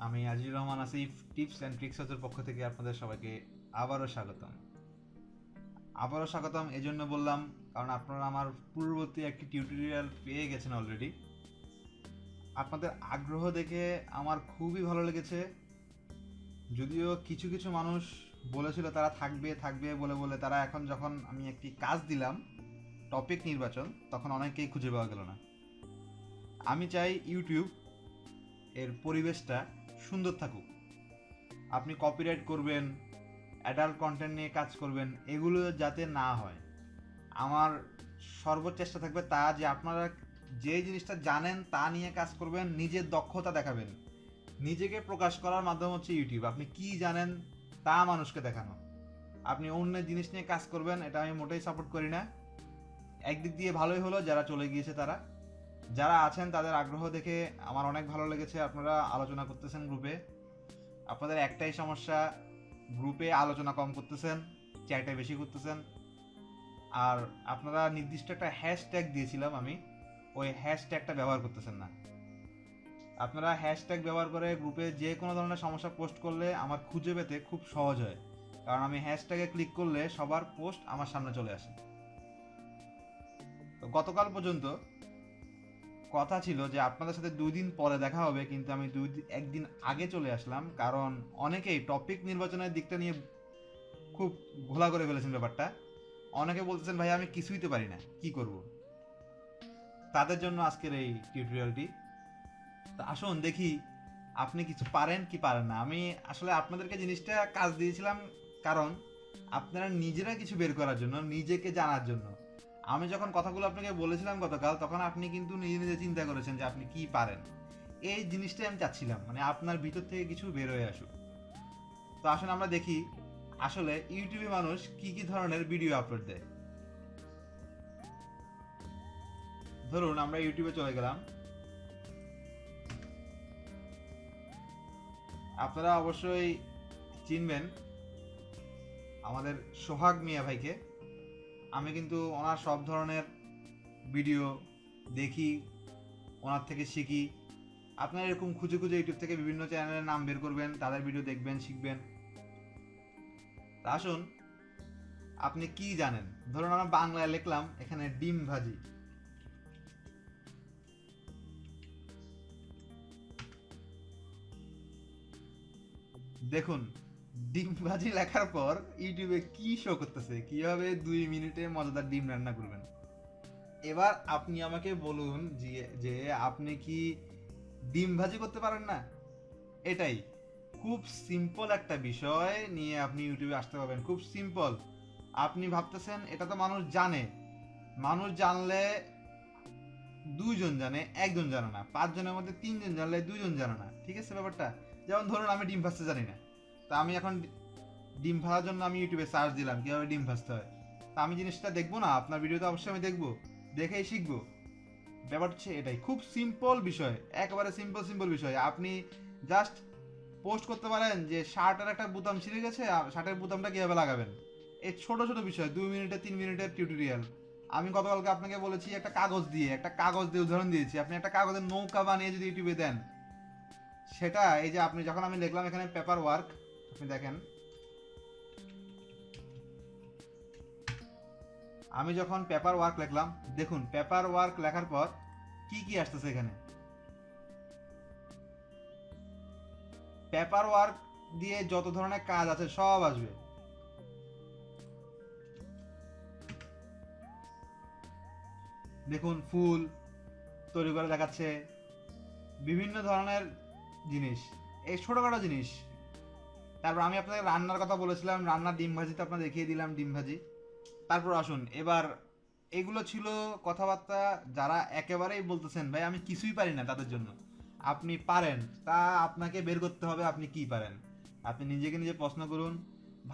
আমি Azizur Rahman Asif tips and tricks হাউসের পক্ষ থেকে আপনাদের সবাইকে আবারও স্বাগতম। এজন্য বললাম কারণ আপনারা আমার পূর্ববর্তী একটি টিউটোরিয়াল পেয়ে গেছেন অলরেডি। আপনাদের আগ্রহ দেখে আমার খুবই ভালো লেগেছে। যদিও কিছু কিছু মানুষ বলেছিল তারা থাকবে থাকবে বলে বলে তারা এখন যখন আমি একটি কাজ দিলাম টপিক নির্বাচন, তখন অনেকেই খুঁজে পাওয়া গেল না। আমি চাই ইউটিউব এর পরিবেশটা সুন্দর থাকুক। আপনি কপিরাইট করবেন, অ্যাডাল্ট কন্টেন্ট নিয়ে কাজ করবেন, এগুলো যাতে না হয়। আমার সর্বচেষ্টা থাকবে তা যে আপনারা যে জিনিসটা জানেন তা নিয়ে কাজ করবেন, নিজের দক্ষতা দেখাবেন। নিজেকে প্রকাশ করার মাধ্যম হচ্ছে ইউটিউব। আপনি কি জানেন তা মানুষকে দেখানো। আপনি অন্য জিনিস নিয়ে কাজ করবেন, এটা আমি মোটেই সাপোর্ট করি না। একদিক দিয়ে ভালোই হলো যারা চলে গিয়েছে তারা, যারা আছেন তাদের আগ্রহ দেখে আমার অনেক ভালো লেগেছে। আপনারা আলোচনা করতেছেন গ্রুপে। আপনাদের একটাই সমস্যা, গ্রুপে আলোচনা কম করতেছেন, চ্যাটে বেশি করতেছেন। আর আপনারা নির্দিষ্ট একটা হ্যাশট্যাগ দিয়েছিলাম আমি, ওই হ্যাশট্যাগটা ব্যবহার করতেছেন না। আপনারা হ্যাশট্যাগ ব্যবহার করে গ্রুপে যে কোনো ধরনের সমস্যা পোস্ট করলে আমার খুঁজে পেতে খুব সহজ হয়, কারণ আমি হ্যাশট্যাগে ক্লিক করলে সবার পোস্ট আমার সামনে চলে আসে। তো গতকাল পর্যন্ত কথা ছিল যে আপনাদের সাথে 2 দিন পরে দেখা হবে, কিন্তু আমি একদিন আগে চলে আসলাম, কারণ অনেকেই টপিক নির্বাচনের দিকটা নিয়ে খুব ঘোলা করে ফেলেছেন ব্যাপারটা। অনেকে বলতেছেন ভাই আমি কিছুই তো পারি না, কি করব। তাদের জন্য আজকের এই টিউটোরিয়ালটি। তো আসুন দেখি আপনি কিছু পারেন কি পারেন না। আমি আসলে আপনাদেরকে জিনিসটা কাজ দিয়েছিলাম কারণ আপনারা নিজেরা কিছু বের করার জন্য, নিজেকে জানার জন্য। আমি যখন কথাগুলো আপনাকে বলেছিলাম গতকাল, তখন আপনি কিন্তু নিজে নিজে চিন্তা করেছেন যে আপনি কি পারেন। এই জিনিসটাই আমি চাচ্ছিলাম, মানে আপনার ভিতর থেকে কিছু বের হয়ে আসুক। তো আসুন আমরা দেখি আসলে ইউটিউবে মানুষ কি কি ধরনের ভিডিও আপলোড দেয়। ধরুন আমরা ইউটিউবে চলে গেলাম। আপনারা অবশ্যই চিনবেন আমাদের সোহাগ মিয়া ভাইকে। আমি কিন্তু ওনার সব ধরনের ভিডিও দেখি, ওনার থেকে শিখি। আপনারা এরকম খুঁজে খুঁজে ইউটিউব থেকে বিভিন্ন চ্যানেলের নাম বের করবেন, তাদের ভিডিও দেখবেন, শিখবেন। তা আসুন আপনি কি জানেন। ধরুন আমরা বাংলায় লিখলাম এখানে ডিম ভাজি। দেখুন ডিম ভাজি লেখার পর ইউটিউবে কি শো করতেছে, কিভাবে 2 মিনিটে মজাদার ডিম রান্না করবেন। এবার আপনি আমাকে বলুন যে যে আপনি কি ডিম ভাজি করতে পারেন না? এটাই খুব সিম্পল একটা বিষয় নিয়ে আপনি ইউটিউবে আসতে পারবেন, খুব সিম্পল। আপনি ভাবতেছেন এটা তো মানুষ জানে। মানুষ জানলে 2 জন জানে, 1 জন জানে না। 5 জনের মধ্যে 3 জন জানলে 2 জন জানে না, ঠিক আছে ব্যাপারটা? যেমন ধরুন আমি ডিম ভাজতে জানি না, তা আমি এখন ডিম ভাজার জন্য আমি ইউটিউবে সার্চ দিলাম কীভাবে ডিম ভাজতে হয়। তা আমি জিনিসটা দেখবো না? আপনার ভিডিওতে অবশ্যই আমি দেখবো, দেখেই শিখবো। ব্যাপার হচ্ছে এটাই, খুব সিম্পল বিষয়, একেবারে সিম্পল সিম্পল বিষয়। আপনি জাস্ট পোস্ট করতে পারেন যে শার্টের একটা বোতাম ছিঁড়ে গেছে, শার্টের বোতামটা কীভাবে লাগাবেন। এই ছোট ছোট বিষয়, 2 মিনিটে 3 মিনিটের টিউটোরিয়াল। আমি গতকালকে আপনাকে বলেছি একটা কাগজ দিয়ে উদাহরণ দিয়েছি। আপনি একটা কাগজের নৌকা বানিয়ে যদি ইউটিউবে দেন, সেটা এই যে আপনি যখন আমি লিখলাম এখানে পেপার ওয়ার্ক, আপনি দেখেন আমি যখন পেপার ওয়ার্ক লিখলাম, দেখুন পেপার ওয়ার্ক লেখার পর কি কি আসতেছে এখানে। পেপার ওয়ার্ক দিয়ে যত ধরনের কাজ আছে সব আসবে। দেখুন ফুল তৈরি করে দেখাচ্ছে, বিভিন্ন ধরনের জিনিস, এই ছোটখাটো জিনিস। তারপর আমি আপনাকে রান্নার কথা বলেছিলাম, রান্নার ডিম ভাজি তো আপনার দেখিয়ে দিলাম, ডিম ভাজি। তারপর আসুন এবার, এগুলো ছিল কথাবার্তা যারা একেবারেই বলতেছেন ভাই আমি কিছুই পারি না, তাদের জন্য। আপনি পারেন, তা আপনাকে বের করতে হবে আপনি কি পারেন। আপনি নিজেকে নিজে প্রশ্ন করুন।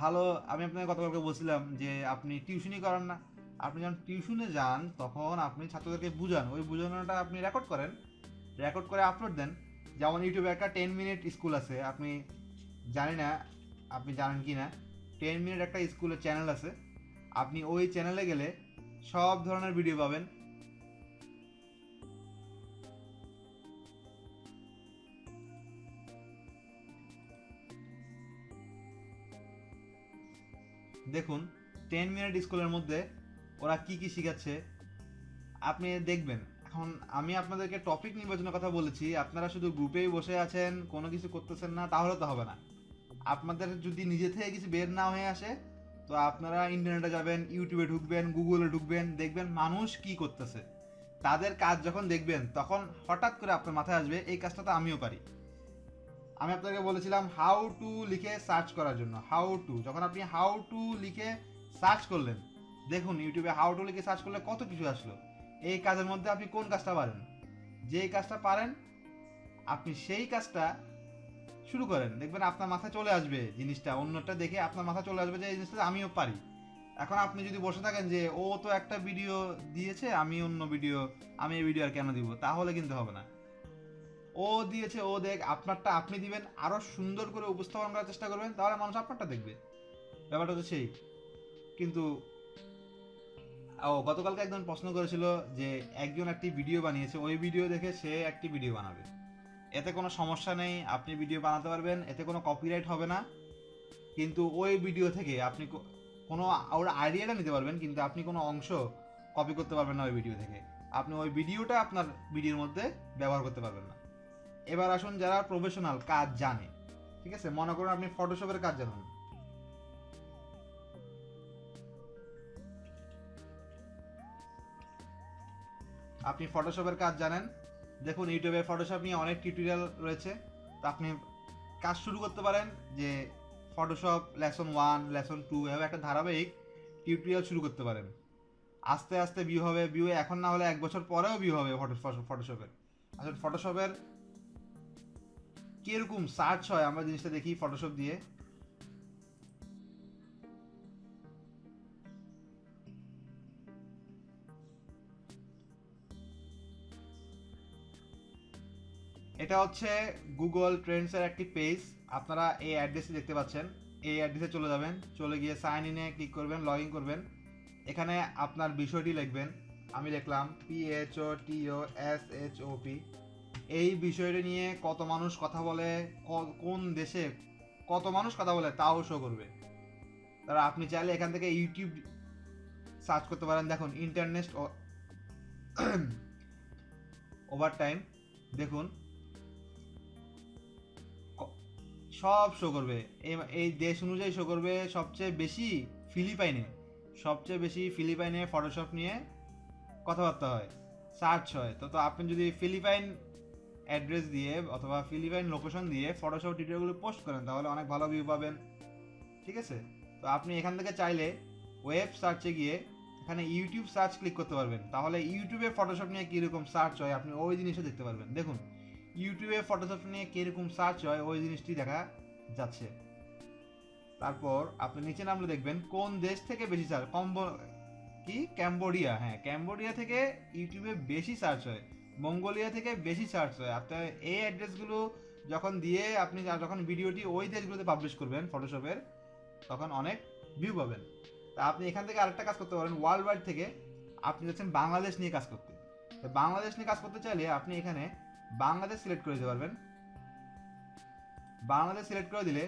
ভালো, আমি আপনাকে গতকালকে বলছিলাম যে আপনি টিউশনই করেন না। আপনি যখন টিউশনে যান তখন আপনি ছাত্রদেরকে বুঝান, ওই বোঝানোটা আপনি রেকর্ড করেন, রেকর্ড করে আপলোড দেন। যেমন ইউটিউবে একটা 10 মিনিট স্কুল আছে, আপনি জানি না আপনি জানেন কি না। 10 মিনিট একটা স্কুলের চ্যানেল আছে, আপনি ওই চ্যানেলে গেলে সব ধরনের ভিডিও পাবেন। দেখুন 10 মিনিট স্কুলের মধ্যে ওরা কি কি শিখাচ্ছে আপনি দেখবেন। এখন আমি আপনাদেরকে টপিক নির্বাচনের কথা বলেছি, আপনারা শুধু গ্রুপেই বসে আছেন, কোনো কিছু করতেছেন না, তাহলে তো হবে না। আপনাদের যদি নিজে থেকে কিছু বের না হয়ে আসে, তো আপনারা ইন্টারনেটে যাবেন, ইউটিউবে ঢুকবেন, গুগলে ঢুকবেন, দেখবেন মানুষ কি করতেছে। তাদের কাজ যখন দেখবেন, তখন হঠাৎ করে আপনার মাথায় আসবে এই কাজটা তো আমিও পারি। আমি আপনাকে বলেছিলাম হাউ টু লিখে সার্চ করার জন্য। হাউ টু, যখন আপনি হাউ টু লিখে সার্চ করলেন, দেখুন ইউটিউবে হাউ টু লিখে সার্চ করলে কত কিছু আসলো। এই কাজের মধ্যে আপনি কোন কাজটা পারেন? যেই কাজটা পারেন আপনি সেই কাজটা শুরু করেন, দেখবেন আপনার মাথায় চলে আসবে জিনিসটা, অন্যটা দেখে আপনার মাথায় চলে আসবে যে এই জিনিসটা আমিও পারি। এখন আপনি যদি বসে থাকেন যে ও তো একটা ভিডিও দিয়েছে, আমি অন্য ভিডিও, আমি এই ভিডিও আর কেন দিব, তাহলে কিন্তু হবে না। ও দিয়েছে, ও দেখ, আপনারটা আপনি দিবেন, আরো সুন্দর করে উপস্থাপন করার চেষ্টা করবেন, তাহলে মানুষ আপনারটা দেখবে। ব্যাপারটা তো সেই। কিন্তু গতকালকে একজন প্রশ্ন করেছিল যে একজন একটি ভিডিও বানিয়েছে, ওই ভিডিও দেখে সে একটি ভিডিও বানাবে। এতে কোনো সমস্যা নেই, আপনি ভিডিও বানাতে পারবেন, এতে কোনো কপিরাইট হবে না। কিন্তু ওই ভিডিও থেকে আপনি কোনো ওর আইডিয়াটা নিতে পারবেন, কিন্তু আপনি কোনো অংশ কপি করতে পারবেন না ওই ভিডিও থেকে। আপনি ওই ভিডিওটা আপনার ভিডিওর মধ্যে ব্যবহার করতে পারবেন না। এবার আসুন যারা প্রফেশনাল কাজ জানে, ঠিক আছে, মনে করুন আপনি ফটোশপের কাজ জানেন, আপনি ফটোশপের কাজ জানেন, দেখুন ইউটিউবে ফটোশপ নিয়ে অনেক টিউটোরিয়াল রয়েছে। তো আপনি কাজ শুরু করতে পারেন যে ফটোশপ লেসন 1, লেসন 2, এভাবে একটা ধারাবাহিক টিউটোরিয়াল শুরু করতে পারেন। আস্তে আস্তে ভিউ হবে, ভিউ এখন না হলে 1 বছর পরেও ভিউ হবে ফটোশপের। আসলে ফটোশপের কিরকম সার্চ হয় আমরা জিনিসটা দেখি ফটোশপ দিয়ে। এটা হচ্ছে গুগল ট্রেন্ডসের একটি পেজ, আপনারা এই অ্যাড্রেসে দেখতে পাচ্ছেন। এই অ্যাড্রেসে চলে যাবেন, চলে গিয়ে সাইন ইনে ক্লিক করবেন, লগ ইন করবেন। এখানে আপনার বিষয়টি লিখবেন, আমি লিখলাম PHOTOSHOP। এই বিষয়টি নিয়ে কত মানুষ কথা বলে, কোন দেশে কত মানুষ কথা বলে তাও শো করবে। তারা আপনি চাইলে এখান থেকে ইউটিউব সার্চ করতে পারেন, দেখুন ইন্টারনেট ওভার টাইম, দেখুন সব শো করবে, এই দেশ অনুযায়ী শো করবে। সবচেয়ে বেশি ফিলিপাইনে ফটোশপ নিয়ে কথাবার্তা হয়, সার্চ হয়। তো আপনি যদি ফিলিপাইন অ্যাড্রেস দিয়ে অথবা ফিলিপাইন লোকেশন দিয়ে ফটোশপ টিউটোরিয়ালগুলো পোস্ট করেন, তাহলে অনেক ভালো ভিউ পাবেন, ঠিক আছে। তো আপনি এখান থেকে চাইলে ওয়েব সার্চে গিয়ে এখানে ইউটিউব সার্চ ক্লিক করতে পারবেন, তাহলে ইউটিউবে ফটোশপ নিয়ে কীরকম সার্চ হয় আপনি ওই জিনিসটা দেখতে পারবেন। দেখুন ইউটিউবে ফটোশপ নিয়ে কীরকম সার্চ হয় ওই জিনিসটি দেখা যাচ্ছে। তারপর আপনি নিচে নামলে দেখবেন কোন দেশ থেকে বেশি সার্চ, ক্যাম্বোডিয়া, হ্যাঁ ক্যাম্বোডিয়া থেকে ইউটিউবে বেশি সার্চ হয়, মঙ্গোলিয়া থেকে বেশি সার্চ হয়। আপনার এই অ্যাড্রেসগুলো যখন দিয়ে আপনি যখন ভিডিওটি ওই দেশগুলোতে পাবলিশ করবেন ফটোশপের, তখন অনেক ভিউ পাবেন। তা আপনি এখান থেকে আরেকটা কাজ করতে পারেন, ওয়ার্ল্ড ওয়াইড থেকে আপনি যাচ্ছেন বাংলাদেশ নিয়ে কাজ করতে। বাংলাদেশ নিয়ে কাজ করতে চাইলে আপনি এখানে বাংলাদেশ সিলেক্ট করে দিতে পারবেন। বাংলাদেশ সিলেক্ট করে দিলে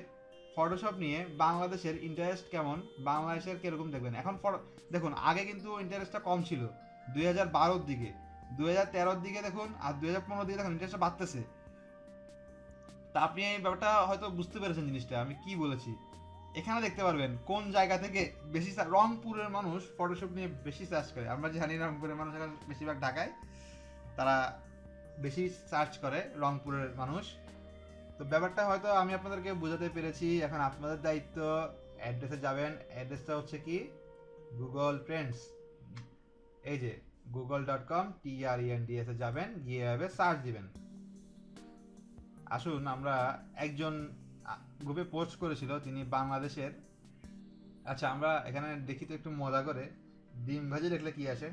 ফটোশপ নিয়ে বাংলাদেশের ইন্টারেস্ট কেমন, বাংলাদেশের কিরকম দেখবেন। এখন দেখুন আগে কিন্তু ইন্টারেস্টটা কম ছিল 2012-র দিকে, 2013-র দিকে দেখুন, আর 2015-র দিকে দেখুন ইন্টারেস্টটা বাড়তেছে। তা আপনি এই ব্যাপারটা হয়তো বুঝতে পেরেছেন জিনিসটা আমি কি বলেছি। এখানে দেখতে পারবেন কোন জায়গা থেকে বেশি, রংপুরের মানুষ ফটোশপ নিয়ে বেশি সার্চ করে। আমরা জানি রংপুরের মানুষ এখন বেশিরভাগ ঢাকায়, তারা বেশি সার্চ করে রংপুরের মানুষ। তো ব্যাপারটা হয়তো আমি আপনাদেরকে বোঝাতে পেরেছি। এখন আপনাদের দায়িত্ব, অ্যাড্রেসে যাবেন, অ্যাড্রেসটা হচ্ছে কি গুগল ট্রেন্ডস, এই যে google.com TRENDS যাবেন, গিয়ে এভাবে সার্চ দিবেন। আসুন আমরা একজন গ্রুপে পোস্ট করেছিল, তিনি বাংলাদেশের। আচ্ছা আমরা এখানে দেখি তো একটু মজা করে, ডিম ভাজি দেখলে কি আসে।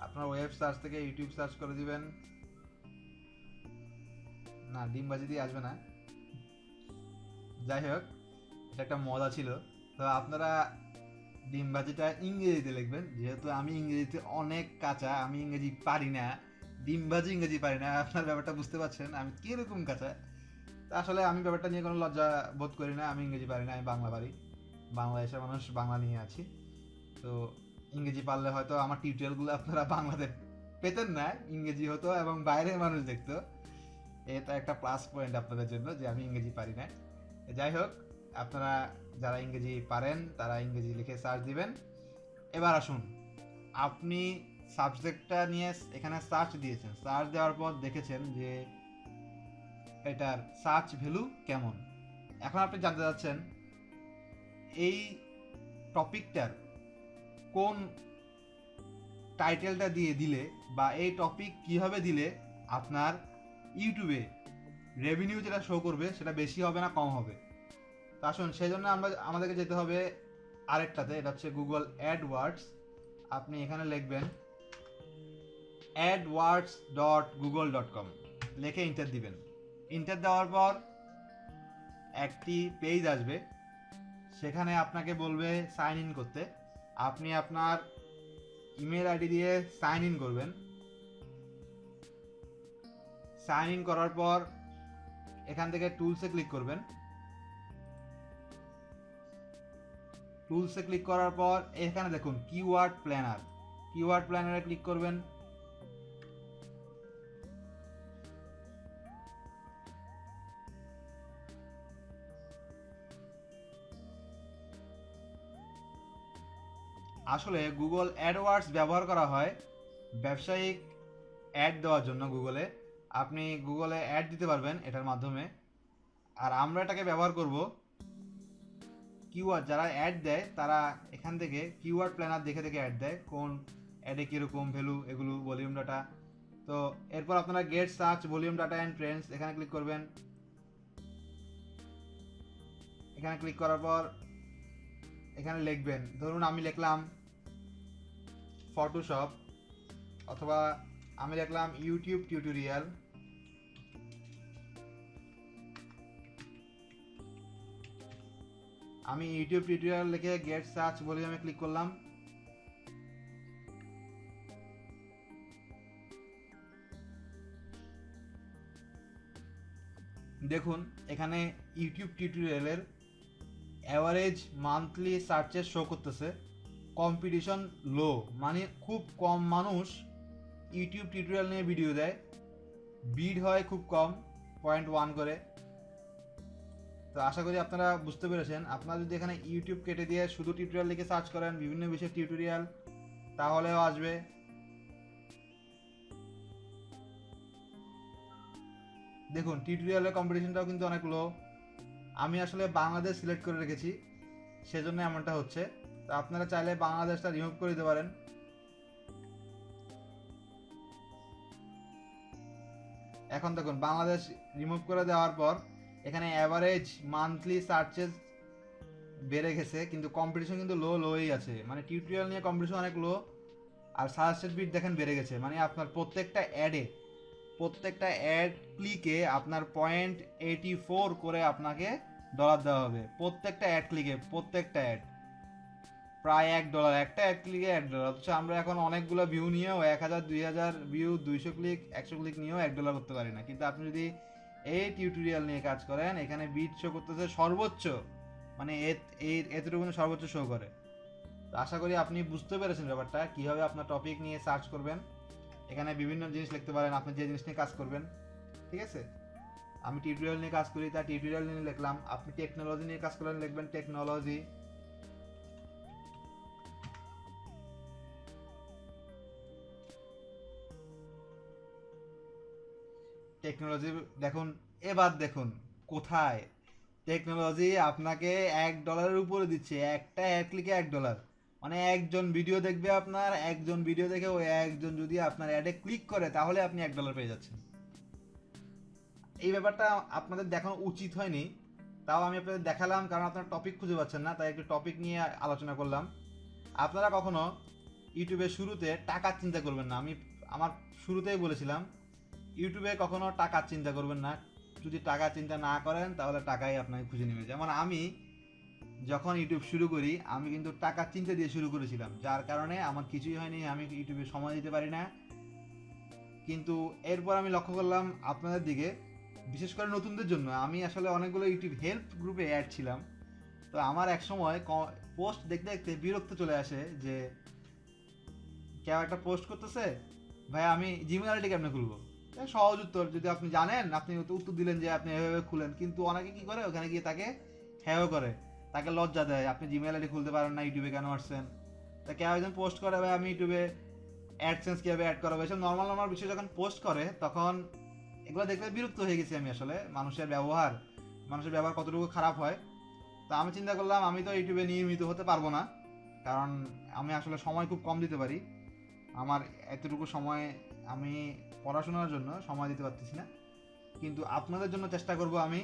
আপনার ওয়েব সার্চ থেকে ইউটিউব সার্চ করে দিবেন, না ডিম ভাজি দিয়ে আসবে না। যাই হোক, এটা একটা মজা ছিল। তো আপনারা ডিম ভাজিটা ইংরেজিতে লিখবেন, যেহেতু আমি ইংরেজিতে অনেক কাঁচা, আমি ইংরেজি পারি না, ডিম ভাজি ইংরেজি পারি না। আপনার ব্যাপারটা বুঝতে পারছেন আমি কিরকম কাঁচা। তা আসলে আমি ব্যাপারটা নিয়ে কোনো লজ্জা বোধ করি না, আমি ইংরেজি পারি না, আমি বাংলা পারি, বাংলাদেশের মানুষ, বাংলা নিয়ে আছি। তো ইংরেজি পারলে হয়তো আমার টিউটোরিয়ালগুলো আপনারা বাংলাতে পেতেন না, ইংরেজি হতো এবং বাইরের মানুষ দেখতো। এটা একটা প্লাস পয়েন্ট আপনাদের জন্য যে আমি ইংরেজি পারি না। যাই হোক, আপনারা যারা ইংরেজি পারেন তারা ইংরেজি লিখে সার্চ দিবেন। এবার আসুন, আপনি সাবজেক্টটা নিয়ে এখানে সার্চ দিয়েছেন, সার্চ দেওয়ার পর দেখেছেন যে এটার সার্চ ভ্যালু কেমন। এখন আপনি জানতে চাচ্ছেন এই টপিকটার কোন টাইটেলটা দিয়ে দিলে বা এই টপিক কিভাবে দিলে আপনার ইউটিউবে রেভিনিউ যেটা শো করবে সেটা বেশি হবে না কম হবে। তো আসুন, সেই জন্য আমাদেরকে যেতে হবে আরেকটাতে, এটা হচ্ছে গুগল অ্যাডওয়ার্ডস। আপনি এখানে লিখবেন adwords.google.com, লিখে ইন্টার দিবেন। ইন্টার দেওয়ার পর একটি পেজ আসবে, সেখানে আপনাকে বলবে সাইন ইন করতে। আপনি আপনার ইমেল আইডি দিয়ে সাইন ইন করবেন। সাইন ইন করার পর এখান থেকে টুলসে ক্লিক করবেন। টুলসে ক্লিক করার পর এখানে দেখুন কিওয়ার্ড প্ল্যানার, কিওয়ার্ড প্ল্যানারে ক্লিক করবেন। আসলে গুগল অ্যাডওয়ার্ডস ব্যবহার করা হয় ব্যবসায়িক অ্যাড দেওয়ার জন্য। গুগলে আপনি গুগলে অ্যাড দিতে পারবেন এটার মাধ্যমে, আর আমরা এটাকে ব্যবহার করব কিওয়ার্ড। যারা অ্যাড দেয় তারা এখান থেকে কিওয়ার্ড প্ল্যানার দেখে দেখে অ্যাড দেয়, কোন অ্যাডে কীরকম ভ্যালু, এগুলো ভলিউম ডাটা। তো এরপর আপনারা get search volume data and trends এখানে ক্লিক করবেন। এখানে ক্লিক করার পর এখানে লিখবেন, ধরুন আমি লিখলাম ফটোশপ, অথবা আমি লিখলাম ইউটিউব টিউটোরিয়াল। আমি ইউটিউব টিউটোরিয়াল লিখে গেট সার্চ ভলিউমে ক্লিক করলাম। দেখুন এখানে ইউটিউব টিউটোরিয়ালের অ্যাভারেজ মান্থলি সার্চেস শো করতেছে। কম্পিটিশন লো, মানে খুব কম মানুষ ইউটিউব টিউটোরিয়াল নিয়ে ভিডিও দেয়, বিড হয় খুব কম, 0.1 করে। তো আশা করি আপনারা বুঝতে পেরেছেন। আপনারা যদি এখানে ইউটিউব কেটে দিয়ে শুধু টিউটোরিয়াল লিখে সার্চ করেন, বিভিন্ন বিষয়ের টিউটোরিয়াল, তাহলেও আসবে। দেখুন টিউটোরিয়ালের কম্পিটিশনটাও কিন্তু অনেক লো। আমি আসলে বাংলাদেশ সিলেক্ট করে রেখেছি, সেজন্য এমনটা হচ্ছে। তো আপনারা চাইলে বাংলাদেশটা রিমুভ করে দিতে পারেন। এখন দেখুন বাংলাদেশ রিমুভ করে দেওয়ার পর এখানে অ্যাভারেজ মান্থলি সার্চেস বেড়ে গেছে, কিন্তু কম্পিটিশন কিন্তু লোই আছে, মানে টিউটোরিয়াল নিয়ে কম্পিটিশন অনেক লো। আর সাজেস্টেড বিট দেখেন বেড়ে গেছে, মানে আপনার প্রত্যেকটা অ্যাড ক্লিকে আপনার 0.84 করে আপনাকে ডলার দেওয়া হবে। প্রত্যেকটা অ্যাড ক্লিকে, প্রত্যেকটা অ্যাড প্রায় $1, একটা অ্যাড ক্লিকে $1। অথচ আমরা এখন অনেকগুলো ভিউ নিয়েও 1000, 2000 ভিউ, 200 ক্লিক, 100 ক্লিক নিয়েও $1 করতে পারি না। কিন্তু আপনি যদি এই টিউটোরিয়াল নিয়ে কাজ করেন, এখানে বিট শো করতেছে সর্বোচ্চ, মানে এতটুকু সর্বোচ্চ শো করে। তো আশা করি আপনি বুঝতে পেরেছেন ব্যাপারটা, কীভাবে আপনার টপিক নিয়ে সার্চ করবেন। এখানে বিভিন্ন জিনিস লিখতে পারেন, আপনি যে জিনিস নিয়ে কাজ করবেন। ঠিক আছে, আমি টিউটোরিয়াল নিয়ে কাজ করি তাই টিউটোরিয়াল নিয়ে লিখলাম। আপনি টেকনোলজি নিয়ে কাজ করেন, লিখবেন টেকনোলজি। টেকনোলজি দেখুন, এবার দেখুন কোথায় টেকনোলজি আপনাকে $1 উপরে দিচ্ছে, একটা অ্যাড ক্লিকে $1। মানে একজন ভিডিও দেখবে, আপনার একজন ভিডিও দেখে ওই একজন যদি আপনার অ্যাডে ক্লিক করে তাহলে আপনি $1 পেয়ে যাচ্ছেন। এই ব্যাপারটা আপনাদের দেখানো উচিত হয়নি, তাও আমি আপনাদের দেখালাম, কারণ আপনারা টপিক খুঁজে পাচ্ছেন না, তাই একটু টপিক নিয়ে আলোচনা করলাম। আপনারা কখনো ইউটিউবের শুরুতে টাকার চিন্তা করবেন না। আমি আমার শুরুতেই বলেছিলাম ইউটিউবে কখনো টাকার চিন্তা করবেন না। যদি টাকার চিন্তা না করেন তাহলে টাকাই আপনাকে খুঁজে নেবে। যেমন আমি যখন ইউটিউব শুরু করি আমি কিন্তু টাকার চিন্তা দিয়ে শুরু করেছিলাম, যার কারণে আমার কিছুই হয়নি, আমি ইউটিউবে সময় দিতে পারি না। কিন্তু এরপর আমি লক্ষ্য করলাম আপনাদের দিকে, বিশেষ করে নতুনদের জন্য। আমি আসলে অনেকগুলো ইউটিউব হেল্প গ্রুপে অ্যাড ছিলাম। তো আমার এক সময় পোস্ট দেখতে দেখতে বিরক্ত চলে আসে যে কেউ একটা পোস্ট করতেছে, ভাই আমি জিমেল আইডি কেমনে খুলবো? সহজ উত্তর, যদি আপনি জানেন আপনি উত্তর দিলেন যে আপনি এভাবে খুলেন, কিন্তু অনেকে কি করে ওখানে গিয়ে তাকে হ্যাও করে, তাকে লজ্জা দেয়, আপনি জিমেল আইডি খুলতে পারেন না, ইউটিউবে কেন আসছেন? তা কেউ একজন পোস্ট করে, ভাই আমি ইউটিউবে অ্যাডসেন্স কীভাবে অ্যাড করাবো, এসব নর্মাল নর্মাল বিষয় যখন পোস্ট করে তখন এগুলো দেখলে বিরক্ত হয়ে গেছি আমি। আসলে মানুষের ব্যবহার কতটুকু খারাপ হয়। তা আমি চিন্তা করলাম আমি তো ইউটিউবে নিয়মিত হতে পারবো না, কারণ আমি আসলে সময় খুব কম দিতে পারি। আমার এতটুকু সময় আমি পড়াশোনার জন্য সময় দিতে পারতেছি না। কিন্তু আপনাদের জন্য চেষ্টা করব আমি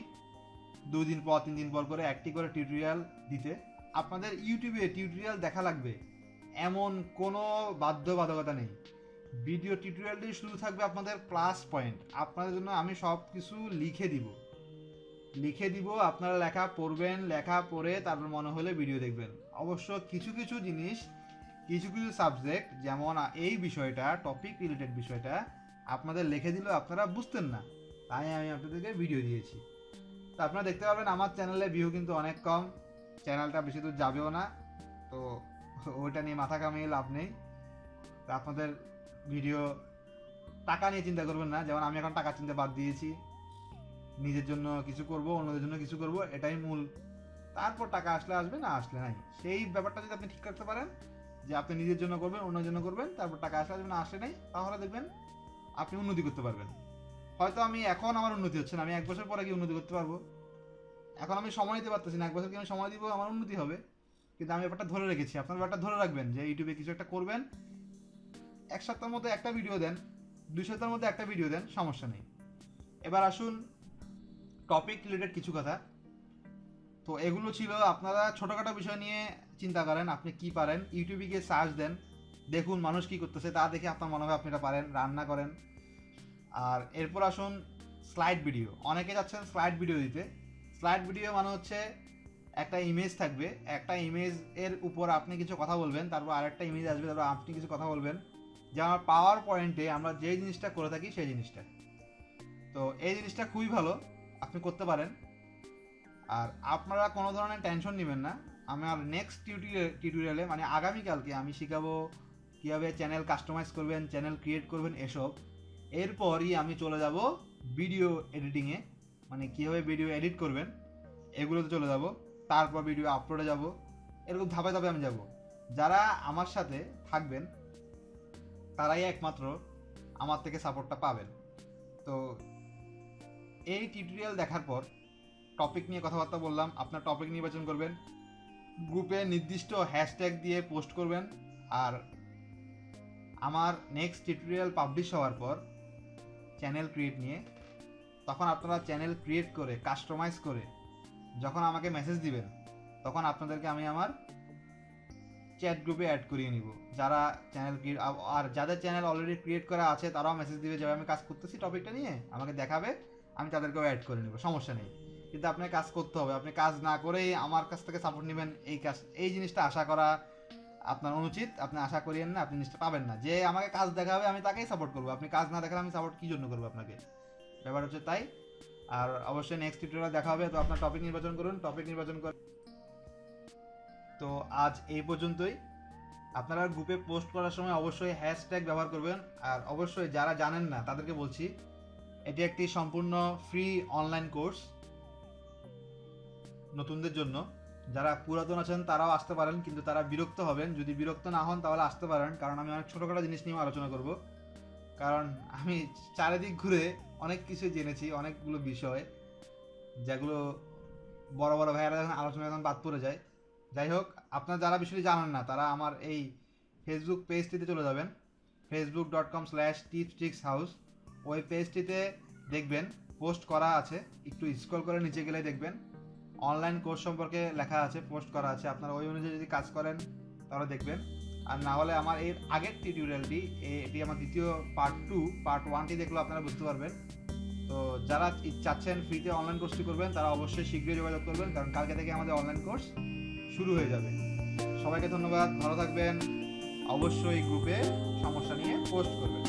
2 দিন পর 3 দিন পর করে একটি করে টিউটোরিয়াল দিতে। আপনাদের ইউটিউবে টিউটোরিয়াল দেখা লাগবে এমন কোনো বাধ্যবাধকতা নেই। ভিডিও টিউটোরিয়ালটি শুরু থাকবে আপনাদের প্লাস পয়েন্ট। আপনাদের জন্য আমি সব কিছু লিখে দিব, আপনারা লেখা পড়বেন, লেখা পড়ে তারপর মনে হলে ভিডিও দেখবেন। অবশ্য কিছু কিছু জিনিস, কিছু কিছু সাবজেক্ট, যেমন এই বিষয়টা, টপিক রিলেটেড বিষয়টা আপনাদের লিখে দিলেও আপনারা বুঝতেন না, তাই আমি আপনাদেরকে ভিডিও দিয়েছি। তো আপনারা দেখতে পাবেন আমার চ্যানেলে ভিউ কিন্তু অনেক কম, চ্যানেলটা বেশি দূর যাবেও না, তো ওইটা নিয়ে মাথা কামিয়ে লাভ নেই। তো আপনাদের ভিডিও টাকা নিয়ে চিন্তা করবেন না, যেমন আমি এখন টাকা চিন্তা বাদ দিয়েছি। নিজের জন্য কিছু করব, অন্যদের জন্য কিছু করব, এটাই মূল। তারপর টাকা আসলে আসবে, না আসলে নাই। সেই ব্যাপারটা যদি আপনি ঠিক করতে পারেন যে আপনি নিজের জন্য করবেন, অন্যের জন্য করবেন, তারপর টাকা আসলে আসবে, না আসলে নাই, তাহলে দেখবেন আপনি উন্নতি করতে পারবেন। হয়তো আমি এখন আমার উন্নতি হচ্ছে না, আমি 1 বছর পরে কি উন্নতি করতে পারবো? এখন আমি সময় দিতে পারতেছি না, 1 বছর কি আমি সময় দিব, আমার উন্নতি হবে। কিন্তু আমি ব্যাপারটা ধরে রেখেছি। আপনার ব্যাপারটা ধরে রাখবেন যে ইউটিউবে কিছু একটা করবেন, 1 সপ্তাহের মধ্যে একটা ভিডিও দেন, 2 সপ্তাহের মধ্যে একটা ভিডিও দেন, সমস্যা নেই। এবার আসুন টপিক রিলেটেড কিছু কথা। তো এগুলো ছিল, আপনারা ছোটোখাটো বিষয় নিয়ে চিন্তা করেন আপনি কি পারেন, ইউটিউবে গিয়ে সার্চ দেন, দেখুন মানুষ কি করতেছে, তা দেখে আপনার মনে হয় আপনি এটা পারেন, রান্না করেন। আর এরপর আসুন স্লাইড ভিডিও। অনেকে যাচ্ছেন স্লাইড ভিডিও দিতে। স্লাইড ভিডিও মানে হচ্ছে একটা ইমেজ থাকবে, একটা ইমেজ এর উপর আপনি কিছু কথা বলবেন, তারপর আরেকটা ইমেজ আসবে, তারপর আপনি কিছু কথা বলবেন। যেমন পাওয়ার পয়েন্টে আমরা যে জিনিসটা করে থাকি সেই জিনিসটা। তো এই জিনিসটা খুবই ভালো, আপনি করতে পারেন। আর আপনারা কোনো ধরনের টেনশন নেবেন না, আমার নেক্সট টিউটোরিয়ালে মানে আগামীকালকে আমি শেখাবো কীভাবে চ্যানেল কাস্টমাইজ করবেন, চ্যানেল ক্রিয়েট করবেন, এসব। এরপরই আমি চলে যাব ভিডিও এডিটিংয়ে, মানে কীভাবে ভিডিও এডিট করবেন এগুলোতে চলে যাব, তারপর ভিডিও আপলোডে যাব, এরকম ধাপে ধাপে আমি যাব। যারা আমার সাথে থাকবেন তারাই একমাত্র আমার থেকে সাপোর্টটা পাবেন। তো এই টিউটোরিয়াল দেখার পর টপিক নিয়ে কথাবার্তা বললাম, আপনার টপিক নির্বাচন করবেন, গ্রুপে নির্দিষ্ট হ্যাশট্যাগ দিয়ে পোস্ট করবেন। আর আমার নেক্সট টিউটোরিয়াল পাবলিশ হওয়ার পর চ্যানেল ক্রিয়েট নিয়ে, তখন আপনারা চ্যানেল ক্রিয়েট করে কাস্টমাইজ করে যখন আমাকে মেসেজ দিবেন, তখন আপনাদেরকে আমি আমার চ্যাট গ্রুপে অ্যাড করিয়ে নিব। যারা চ্যানেল আর যাদের চ্যানেল অলরেডি ক্রিয়েট করা আছে তারাও মেসেজ দিবে যে আমি কাজ করতেছি টপিকটা নিয়ে, আমাকে দেখাবে, আমি তাদেরকেও অ্যাড করে নেব, সমস্যা নেই। কিন্তু আপনাকে কাজ করতে হবে, আপনি কাজ না করেই আমার কাছ থেকে সাপোর্ট নেবেন, এই জিনিসটা আশা করা আপনার অনুচিত। আপনি আশা করিয়েন না, আপনি জিনিসটা পাবেন না। যে আমাকে কাজ দেখাবে আমি তাকেই সাপোর্ট করবো, আপনি কাজ না দেখালে আমি সাপোর্ট কী জন্য করবো আপনাকে? ব্যাপার হচ্ছে তাই। আর অবশ্যই নেক্সট টিউটোরিয়ালে দেখা হবে। তো আপনার টপিক নির্বাচন করুন, টপিক নির্বাচন করে। তো আজ এই পর্যন্তই। আপনারা গ্রুপে পোস্ট করার সময় অবশ্যই হ্যাশট্যাগ ব্যবহার করবেন। আর অবশ্যই যারা জানেন না তাদেরকে বলছি, এটি একটি সম্পূর্ণ ফ্রি অনলাইন কোর্স নতুনদের জন্য। যারা পুরাতন আছেন তারাও আসতে পারেন, কিন্তু তারা বিরক্ত হবেন। যদি বিরক্ত না হন তাহলে আসতে পারেন, কারণ আমি অনেক ছোটোখাটো জিনিস নিয়ে আলোচনা করব। কারণ আমি চারিদিক ঘুরে অনেক কিছু জেনেছি, অনেকগুলো বিষয় যেগুলো বড় বড় ভাইয়ারা যখন আলোচনা যখন বাদ পড়ে যায়। যাই হোক, আপনারা যারা বিষয়টি জানেন না তারা আমার এই ফেসবুক পেজটিতে চলে যাবেন, facebook.com/tipstrickshouse। ওই পেজটিতে দেখবেন পোস্ট করা আছে, একটু স্ক্রল করে নিচে গেলে দেখবেন অনলাইন কোর্স সম্পর্কে লেখা আছে, পোস্ট করা আছে। আপনারা ওই অনুযায়ী যদি কাজ করেন তাহলে দেখবেন। আর না হলে আমার এর আগের টিউটোরিয়ালটি, এটি আমার দ্বিতীয় পার্ট 2, পার্ট 1টি দেখলেও আপনারা বুঝতে পারবেন। তো তো যারা চাচ্ছেন ফ্রিতে অনলাইন কোর্সটি করবেন তারা অবশ্যই শীঘ্রই যোগাযোগ করবেন, কারণ কালকে থেকে আমাদের অনলাইন কোর্স শুরু হয়ে যাবে। সবাইকে ধন্যবাদ, ভালো থাকবেন। অবশ্যই গ্রুপে সমস্যা নিয়ে পোস্ট করবেন।